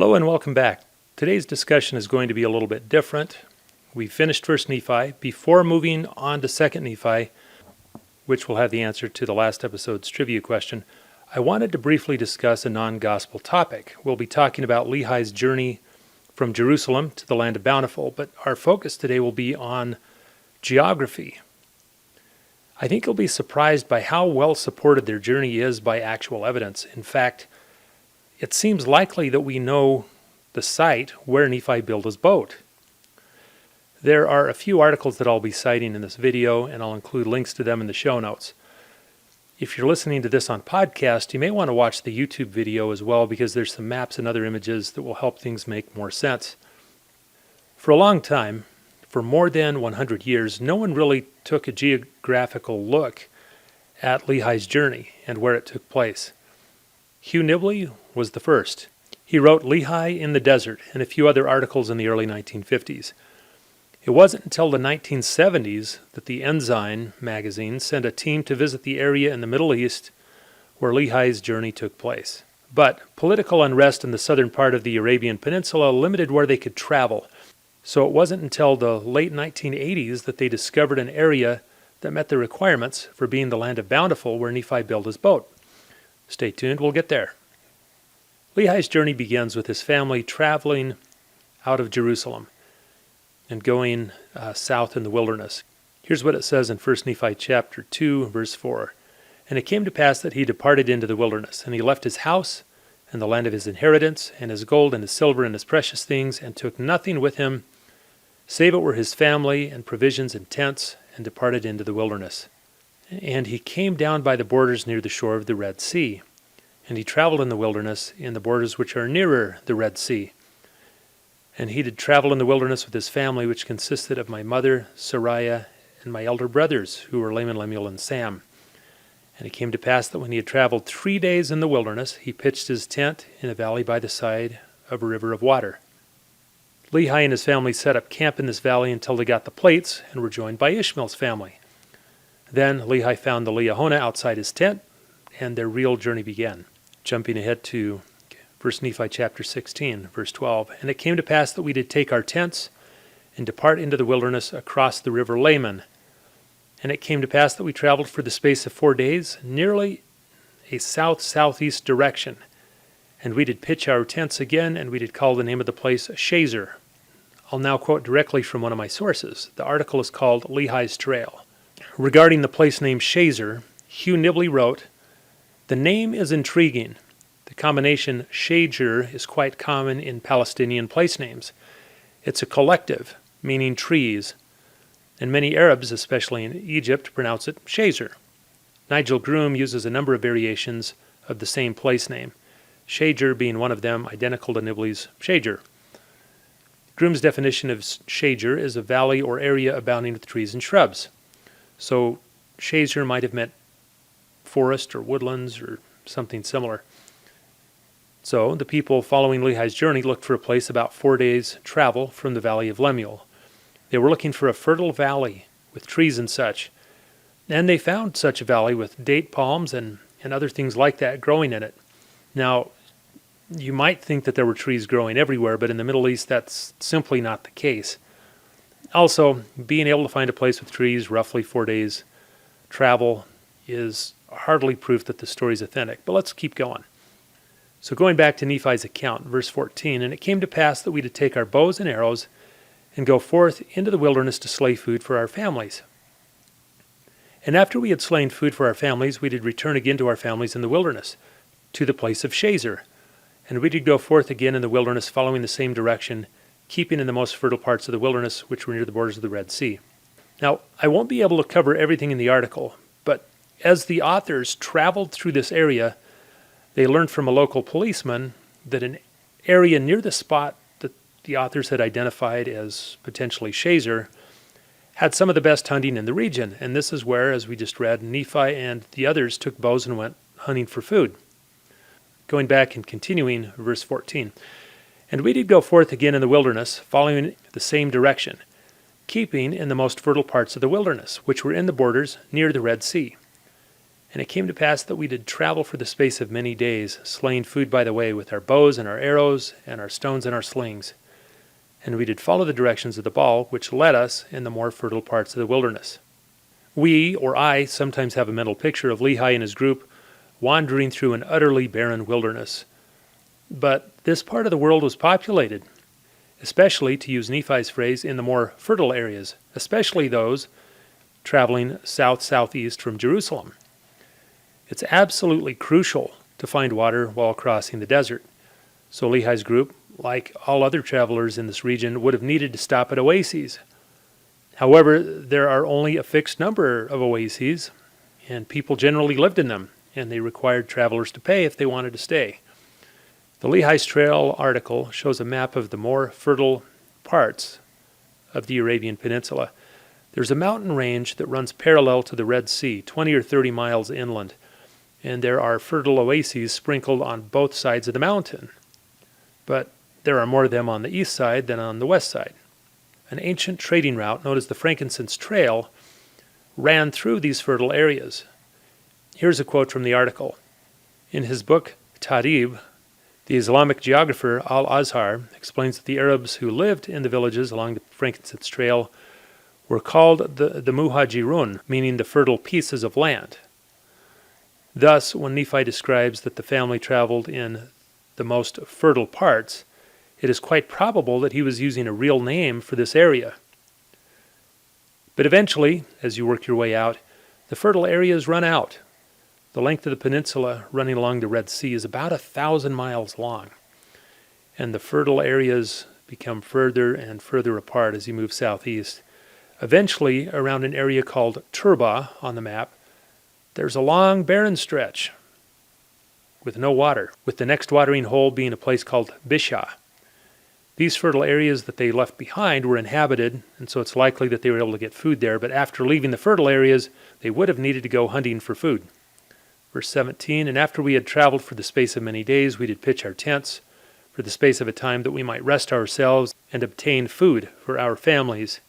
Hello and welcome back. Today's discussion is going to be a little bit different. We finished 1st Nephi. Before moving on to 2nd Nephi, which will have the answer to the last episode's trivia question, I wanted to briefly discuss a non-gospel topic. We'll be talking about Lehi's journey from Jerusalem to the land of Bountiful, but our focus today will be on geography. I think you'll be surprised by how well supported their journey is by actual evidence. In fact, it seems likely that we know the site where Nephi built his boat. There are a few articles that I'll be citing in this video, and I'll include links to them in the show notes. If you're listening to this on podcast, you may want to watch the YouTube video as well, because there's some maps and other images that will help things make more sense. For a long time, for more than 100 years, no one really took a geographical look at Lehi's journey and where it took place. Hugh Nibley was the first. He wrote Lehi in the Desert and a few other articles in the early 1950s. It wasn't until the 1970s that the Ensign magazine sent a team to visit the area in the Middle East where Lehi's journey took place. But political unrest in the southern part of the Arabian Peninsula limited where they could travel. So it wasn't until the late 1980s that they discovered an area that met the requirements for being the land of Bountiful where Nephi built his boat. Stay tuned, we'll get there. Lehi's journey begins with his family traveling out of Jerusalem and going south in the wilderness. Here's what it says in 1 Nephi chapter 2, verse 4. And it came to pass that he departed into the wilderness, and he left his house and the land of his inheritance, and his gold and his silver and his precious things, and took nothing with him, save it were his family and provisions and tents, and departed into the wilderness. And he came down by the borders near the shore of the Red Sea. And he traveled in the wilderness, in the borders which are nearer the Red Sea. And he did travel in the wilderness with his family, which consisted of my mother, Sariah, and my elder brothers, who were Laman, Lemuel, and Sam. And it came to pass that when he had traveled 3 days in the wilderness, he pitched his tent in a valley by the side of a river of water. Lehi and his family set up camp in this valley until they got the plates and were joined by Ishmael's family. Then Lehi found the Liahona outside his tent, and their real journey began. Jumping ahead to 1 Nephi chapter 16, verse 12. And it came to pass that we did take our tents and depart into the wilderness across the river Laman. And it came to pass that we traveled for the space of 4 days, nearly a south-southeast direction. And we did pitch our tents again, and we did call the name of the place Shazer. I'll now quote directly from one of my sources. The article is called Lehi's Trail. Regarding the place named Shazer, Hugh Nibley wrote, "The name is intriguing. The combination Shazer is quite common in Palestinian place names. It's a collective, meaning trees, and many Arabs, especially in Egypt, pronounce it Shazer. Nigel Groom uses a number of variations of the same place name, Shazer being one of them, identical to Nibley's Shazer. Groom's definition of Shazer is a valley or area abounding with trees and shrubs. So Shazer might have meant forest or woodlands or something similar. So the people following Lehi's journey looked for a place about 4 days' travel from the valley of Lemuel. They were looking for a fertile valley with trees and such, and they found such a valley with date palms and other things like that growing in it. Now, you might think that there were trees growing everywhere, but in the Middle East that's simply not the case. Also, being able to find a place with trees roughly 4 days' travel is hardly proof that the story is authentic, but let's keep going. So going back to Nephi's account, verse 14, and it came to pass that we did take our bows and arrows and go forth into the wilderness to slay food for our families. And after we had slain food for our families, we did return again to our families in the wilderness, to the place of Shazer. And we did go forth again in the wilderness, following the same direction, keeping in the most fertile parts of the wilderness, which were near the borders of the Red Sea. Now, I won't be able to cover everything in the article, but as the authors traveled through this area, they learned from a local policeman that an area near the spot that the authors had identified as potentially Shazer had some of the best hunting in the region. And this is where, as we just read, Nephi and the others took bows and went hunting for food. Going back and continuing, verse 14. And we did go forth again in the wilderness, following the same direction, keeping in the most fertile parts of the wilderness, which were in the borders near the Red Sea. And it came to pass that we did travel for the space of many days, slaying food by the way, with our bows and our arrows, and our stones and our slings. And we did follow the directions of the ball, which led us in the more fertile parts of the wilderness. We, or I, sometimes have a mental picture of Lehi and his group wandering through an utterly barren wilderness. But this part of the world was populated, especially, to use Nephi's phrase, in the more fertile areas, especially those traveling south-southeast from Jerusalem. It's absolutely crucial to find water while crossing the desert. So Lehi's group, like all other travelers in this region, would have needed to stop at oases. However, there are only a fixed number of oases, and people generally lived in them, and they required travelers to pay if they wanted to stay. The Lehi's Trail article shows a map of the more fertile parts of the Arabian Peninsula. There's a mountain range that runs parallel to the Red Sea, 20 or 30 miles inland, and there are fertile oases sprinkled on both sides of the mountain. But there are more of them on the east side than on the west side. An ancient trading route known as the Frankincense Trail ran through these fertile areas. Here's a quote from the article. In his book, Tarib, the Islamic geographer Al-Azhar explains that the Arabs who lived in the villages along the Frankincense Trail were called the Muhajirun, meaning the fertile pieces of land. Thus, when Nephi describes that the family traveled in the most fertile parts, it is quite probable that he was using a real name for this area. But eventually, as you work your way out, the fertile areas run out. The length of the peninsula running along the Red Sea is about 1,000 miles long, and the fertile areas become further and further apart as you move southeast. Eventually, around an area called Turba on the map, there's a long barren stretch with no water, with the next watering hole being a place called Bisha. These fertile areas that they left behind were inhabited, and so it's likely that they were able to get food there, but after leaving the fertile areas, they would have needed to go hunting for food. Verse 17, and after we had traveled for the space of many days, we did pitch our tents for the space of a time that we might rest ourselves and obtain food for our families.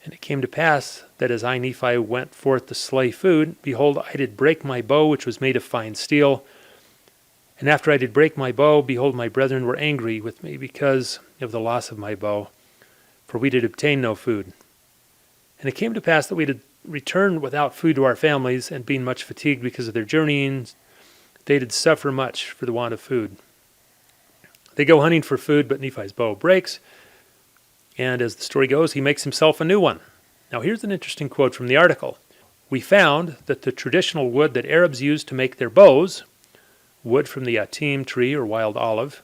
And it came to pass that as I, Nephi, went forth to slay food, behold, I did break my bow, which was made of fine steel. And after I did break my bow, behold, my brethren were angry with me because of the loss of my bow, for we did obtain no food. And it came to pass that we did return without food to our families, and being much fatigued because of their journeying, they did suffer much for the want of food. They go hunting for food, but Nephi's bow breaks, and as the story goes, he makes himself a new one. Now here's an interesting quote from the article. We found that the traditional wood that Arabs used to make their bows, wood from the atim tree or wild olive,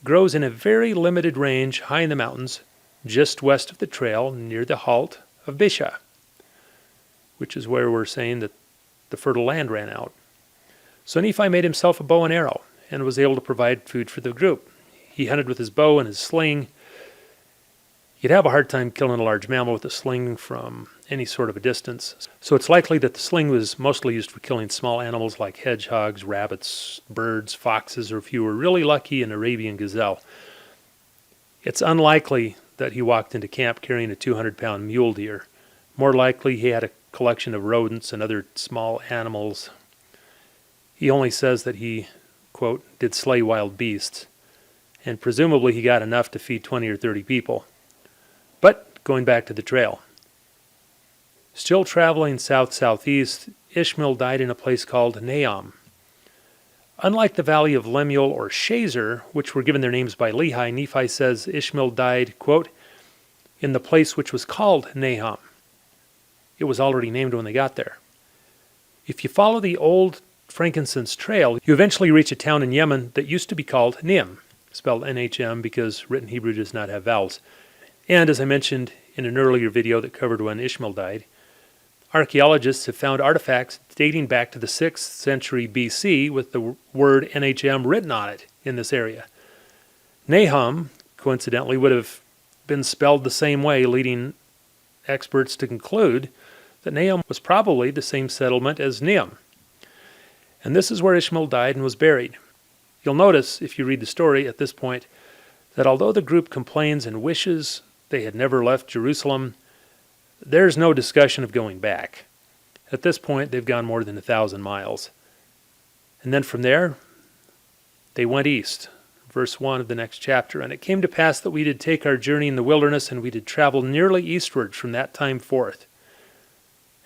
grows in a very limited range high in the mountains, just west of the trail near the halt of Bisha, which is where we're saying that the fertile land ran out. So Nephi made himself a bow and arrow and was able to provide food for the group. He hunted with his bow and his sling. You'd have a hard time killing a large mammal with a sling from any sort of a distance. So it's likely that the sling was mostly used for killing small animals like hedgehogs, rabbits, birds, foxes, or if you were really lucky, an Arabian gazelle. It's unlikely that he walked into camp carrying a 200-pound mule deer. More likely he had a collection of rodents and other small animals. He only says that he, quote, did slay wild beasts, and presumably he got enough to feed 20 or 30 people. But going back to the trail. Still traveling south-southeast, Ishmael died in a place called Nahom. Unlike the valley of Lemuel or Shazer, which were given their names by Lehi, Nephi says Ishmael died, quote, in the place which was called Nahom. It was already named when they got there. If you follow the old Frankincense Trail, you eventually reach a town in Yemen that used to be called Nim, spelled N-H-M because written Hebrew does not have vowels. And as I mentioned in an earlier video that covered when Ishmael died, archaeologists have found artifacts dating back to the 6th century BC with the word NHM written on it in this area. Nahom, coincidentally, would have been spelled the same way, leading experts to conclude that Nahom was probably the same settlement as Nim. And this is where Ishmael died and was buried. You'll notice, if you read the story at this point, that although the group complains and wishes they had never left Jerusalem, there's no discussion of going back. At this point, they've gone more than 1,000 miles. And then from there, they went east. Verse 1 of the next chapter. And it came to pass that we did take our journey in the wilderness, and we did travel nearly eastward from that time forth.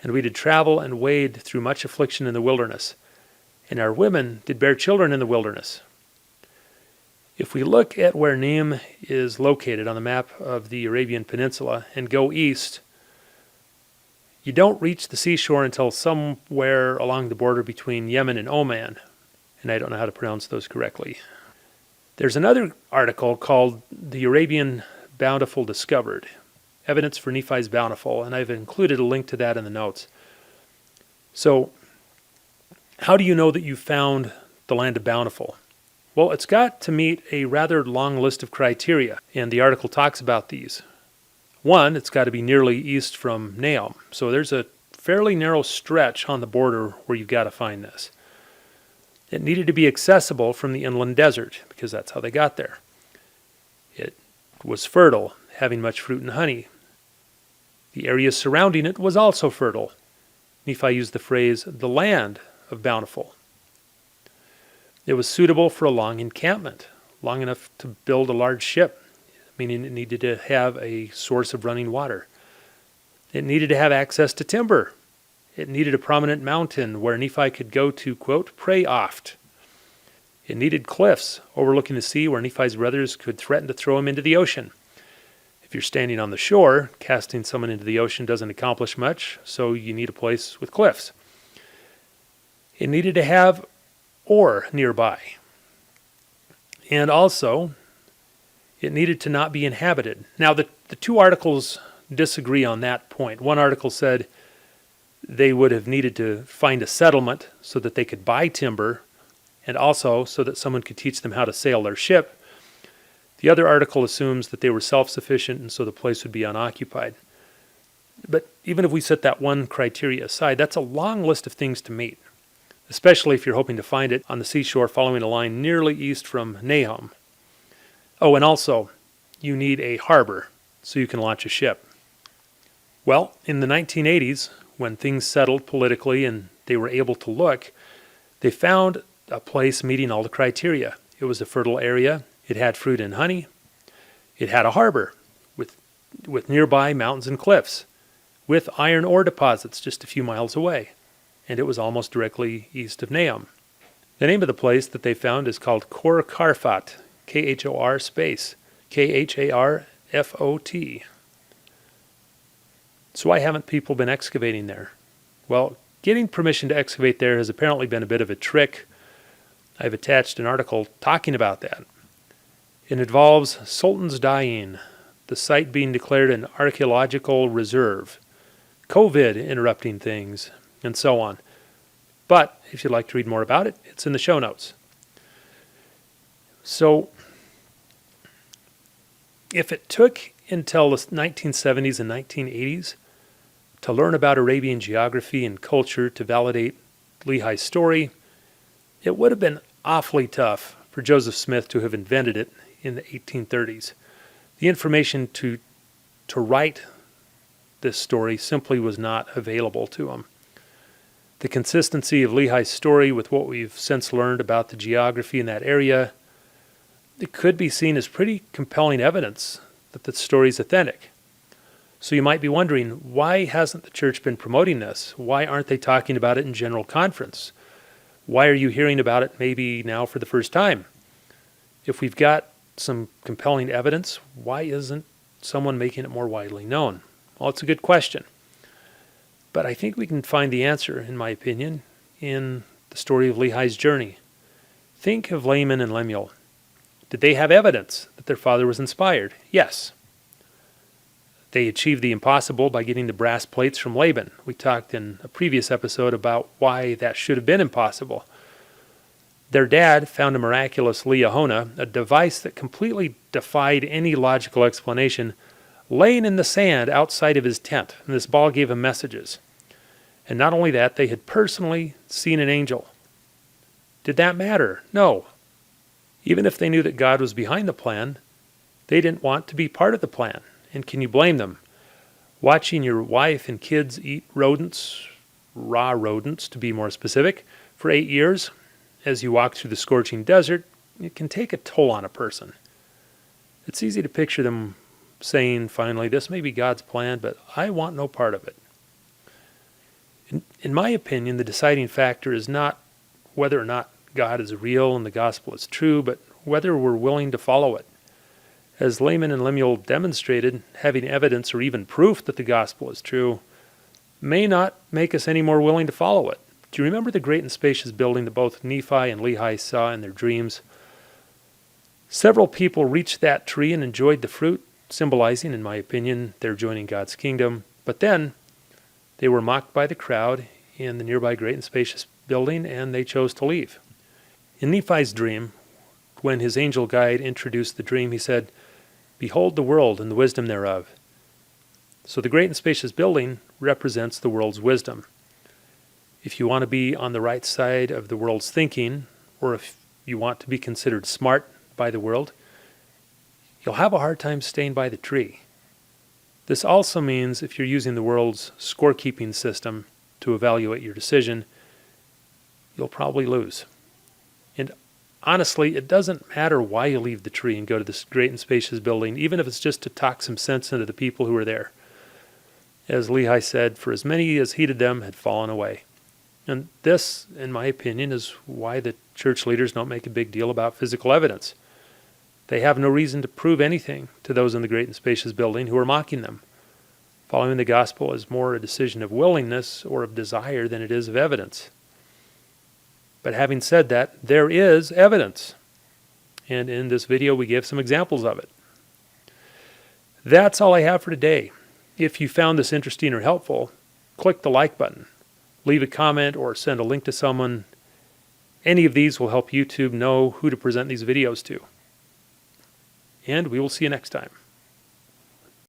And we did travel and wade through much affliction in the wilderness. And our women did bear children in the wilderness. If we look at where Naim is located on the map of the Arabian Peninsula and go east, you don't reach the seashore until somewhere along the border between Yemen and Oman. And I don't know how to pronounce those correctly. There's another article called The Arabian Bountiful Discovered, Evidence for Nephi's Bountiful, and I've included a link to that in the notes. So, how do you know that you found the land of Bountiful? Well, it's got to meet a rather long list of criteria, and the article talks about these. One, it's got to be nearly east from Naum. So there's a fairly narrow stretch on the border where you've got to find this. It needed to be accessible from the inland desert, because that's how they got there. It was fertile, having much fruit and honey. The area surrounding it was also fertile. Nephi used the phrase, the land of Bountiful. It was suitable for a long encampment, long enough to build a large ship, meaning it needed to have a source of running water. It needed to have access to timber. It needed a prominent mountain where Nephi could go to, quote, pray oft. It needed cliffs overlooking the sea where Nephi's brothers could threaten to throw him into the ocean. If you're standing on the shore, casting someone into the ocean doesn't accomplish much, so you need a place with cliffs. It needed to have ore nearby. And also, it needed to not be inhabited. Now, the two articles disagree on that point. One article said they would have needed to find a settlement so that they could buy timber, and also so that someone could teach them how to sail their ship. The other article assumes that they were self-sufficient and so the place would be unoccupied. But even if we set that one criteria aside, that's a long list of things to meet, especially if you're hoping to find it on the seashore following a line nearly east from Nahum. Oh, and also, you need a harbor so you can launch a ship. Well, in the 1980s, when things settled politically and they were able to look, they found a place meeting all the criteria. It was a fertile area. It had fruit and honey. It had a harbor with nearby mountains and cliffs, with iron ore deposits just a few miles away. And it was almost directly east of Nahum. The name of the place that they found is called Khor Kharfat, Khor space, Kharfot. So why haven't people been excavating there? Well, getting permission to excavate there has apparently been a bit of a trick. I've attached an article talking about that. It involves Sultan's Dying, the site being declared an archaeological reserve, COVID interrupting things, and so on. But if you'd like to read more about it, it's in the show notes. So, if it took until the 1970s and 1980s to learn about Arabian geography and culture to validate Lehi's story, it would have been awfully tough for Joseph Smith to have invented it in the 1830s. The information to write this story simply was not available to him. The consistency of Lehi's story with what we've since learned about the geography in that area, it could be seen as pretty compelling evidence that the story is authentic. So you might be wondering, why hasn't the church been promoting this? Why aren't they talking about it in general conference? Why are you hearing about it maybe now for the first time? If we've got some compelling evidence, why isn't someone making it more widely known? Well, it's a good question. But I think we can find the answer, in my opinion, in the story of Lehi's journey. Think of Laman and Lemuel. Did they have evidence that their father was inspired? Yes. They achieved the impossible by getting the brass plates from Laban. We talked in a previous episode about why that should have been impossible. Their dad found a miraculous liahona, a device that completely defied any logical explanation, laying in the sand outside of his tent, and this ball gave him messages. And not only that, they had personally seen an angel. Did that matter? No. Even if they knew that God was behind the plan, they didn't want to be part of the plan. And can you blame them? Watching your wife and kids eat rodents raw rodents to be more specific, for 8 years. As you walk through the scorching desert, it can take a toll on a person. It's easy to picture them saying, finally, this may be God's plan, but I want no part of it. In my opinion, the deciding factor is not whether or not God is real and the gospel is true, but whether we're willing to follow it. As Lehman and Lemuel demonstrated, having evidence or even proof that the gospel is true may not make us any more willing to follow it. Do you remember the great and spacious building that both Nephi and Lehi saw in their dreams? Several people reached that tree and enjoyed the fruit, symbolizing, in my opinion, their joining God's kingdom. But then they were mocked by the crowd in the nearby great and spacious building, and they chose to leave. In Nephi's dream, when his angel guide introduced the dream, he said, "Behold the world and the wisdom thereof." So the great and spacious building represents the world's wisdom. If you want to be on the right side of the world's thinking, or if you want to be considered smart by the world, you'll have a hard time staying by the tree. This also means if you're using the world's scorekeeping system to evaluate your decision, you'll probably lose. And honestly, it doesn't matter why you leave the tree and go to this great and spacious building, even if it's just to talk some sense into the people who are there. As Lehi said, for as many as heeded them had fallen away. And this, in my opinion, is why the church leaders don't make a big deal about physical evidence. They have no reason to prove anything to those in the great and spacious building who are mocking them. Following the gospel is more a decision of willingness or of desire than it is of evidence. But having said that, there is evidence. And in this video, we give some examples of it. That's all I have for today. If you found this interesting or helpful, click the like button. Leave a comment or send a link to someone. Any of these will help YouTube know who to present these videos to. And we will see you next time.